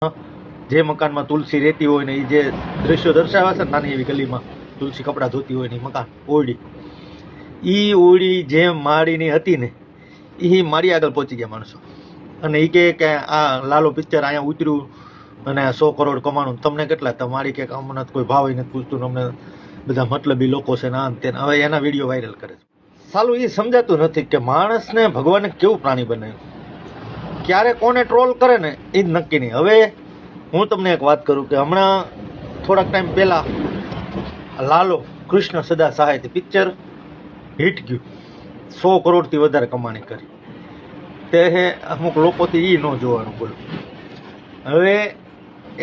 જે મકાનમાં તુલસી રહેતી હોય ને એ જે દ્રશ્યો દર્શાવ્યા છે નાની એવી ગલીમાં તુલસી કપડાં ધોતી હોય ને મકાન ઓરડી, એ ઓરડી જેમ માળીની હતી ને એ મારી આગળ પહોંચી ગયા માણસો. અને એ કે આ લાલો પિક્ચર અહીંયા ઉતર્યું અને 100 કરોડ કમાણું, તમને કેટલા? તમારી કે અમને કોઈ ભાવ નથી પૂછતું, અમને બધા મતલબી લોકો છે ને આમ તેને. હવે એના વિડીયો વાયરલ કરે છે. સાલું એ સમજાતું નથી કે માણસને ભગવાને કેવું પ્રાણી બનાવ્યું, ક્યારે કોને ટ્રોલ કરે ને એ જ નક્કી નહીં. હવે હું તમને એક વાત કરું કે હમણાં થોડાક ટાઈમ પહેલાં લાલો કૃષ્ણ સદા સહાયથી પિક્ચર હિટ ગયું, 100 કરોડથી વધારે કમાણી કરી. તે અમુક લોકોથી એ ન જોવાનું બોલું. હવે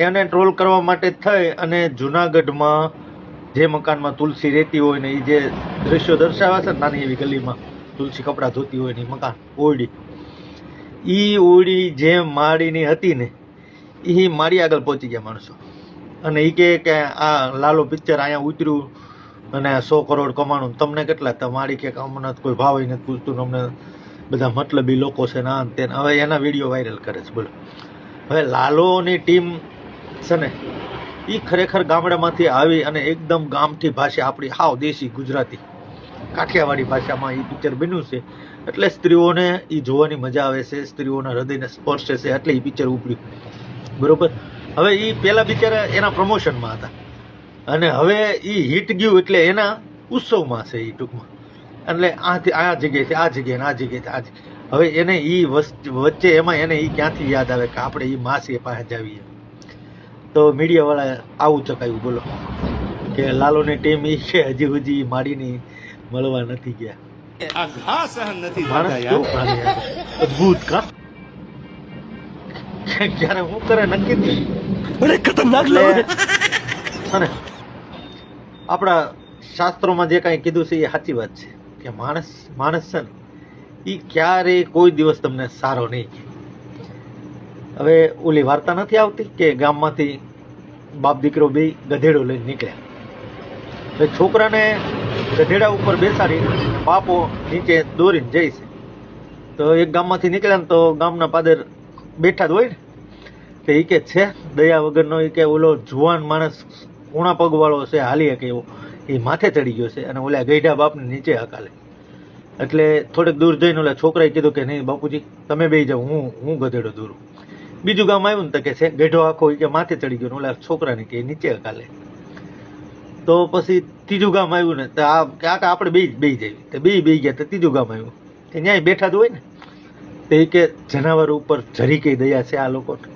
એને ટ્રોલ કરવા માટે થઈ અને જુનાગઢમાં જે મકાનમાં તુલસી રહેતી હોય ને એ જે દ્રશ્યો દર્શાવ્યા છે નાની એવી ગલીમાં તુલસી કપડાં ધોતી હોય ને મકાન ઓરડી, એ ઓરડી જેમ માળીની હતી ને એ મારી આગળ પહોંચી ગયા માણસો. અને એ કે આ લાલો પિક્ચર અહીંયા ઉતર્યું અને 100 કરોડ કમાણું, તમને કેટલા? તમારી કે અમને કોઈ ભાવ નથી પૂછતું, અમને બધા મતલબી લોકો છે ને આમ તેને. હવે એના વિડીયો વાયરલ કરે છે બોલો. હવે લાલોની ટીમ છે ને એ ખરેખર ગામડામાંથી આવી અને એકદમ ગામઠી ભાષા, આપણી હાવ દેશી ગુજરાતી કાઠિયાવાડી ભાષામાં એ પિક્ચર બન્યું છે. એટલે સ્ત્રીઓને એ જોવાની મજા આવે છે, સ્ત્રીઓના હૃદયને સ્પર્શે છે, એટલે એ પિક્ચર ઉપડ્યું બરોબર. હવે એ પહેલાં બિચારા એના પ્રમોશનમાં હતા અને હવે એ હિટ ગયું એટલે એના ઉત્સવમાં છે એ ટૂંકમાં. એટલે આ જગ્યાએથી આ જગ્યાએ આ જગ્યાએથી આ જગ્યાએ. હવે એને એ વચ્ચે એમાં એને એ ક્યાંથી યાદ આવે કે આપણે એ માસી પાસે જ આવીએ. તો મીડિયાવાળા આવું ચકાયું બોલો કે લાલોની ટીમ એ છે હજી સુધી માડીની મળવા નથી ગયા. માણસ કેવું પ્રાણી યાર, અદભુત કા ક્યારે હું કરે નક્કી જ નહીં. ખતરનાક અને આપણા શાસ્ત્રોમાં જે કાંઈ કીધું છે એ સાચી વાત છે કે માણસ છે ને એ ક્યારેય કોઈ દિવસ તમને સારો નહીં કહે. હવે ઓલી વાર્તા નથી આવતી કે ગામમાંથી બાપ દીકરો બે ગધેડો લઈને નીકળ્યા. હવે છોકરાને ગધેડા ઉપર બેસાડી બાપો નીચે દોરીને જાય છે. તો એક ગામમાંથી નીકળ્યા ને તો ગામના પાદર બેઠા જ હોય ને, તો એ કે છે દયા વગરનો એ કે ઓલો જુવાન માણસ ઊણા પગવાળો છે હાલી કે એવો એ માથે ચડી ગયો છે અને ઓલા ગઈઢા બાપને નીચે હકાલે. એટલે થોડેક દૂર જઈને ઓલા છોકરાએ કીધું કે નહીં બાપુજી તમે બેસી જાઓ, હું ગધેડો દોરું. બીજું ગામ આવ્યું ને તો કે છે ગઢો આખો કે માથે ચડી ગયો, ઓલા છોકરાને કે નીચે હકાલે. તો પછી ત્રીજું ગામ આવ્યું ને તો આ કે આપણે બે જઈએ, તો બે ગયા. તો ત્રીજું ગામ આવ્યું, એ ન્યાય બેઠા જ હોય ને, તો એ કે જનાવર ઉપર જરી કઈ દયા છે આ લોકોને.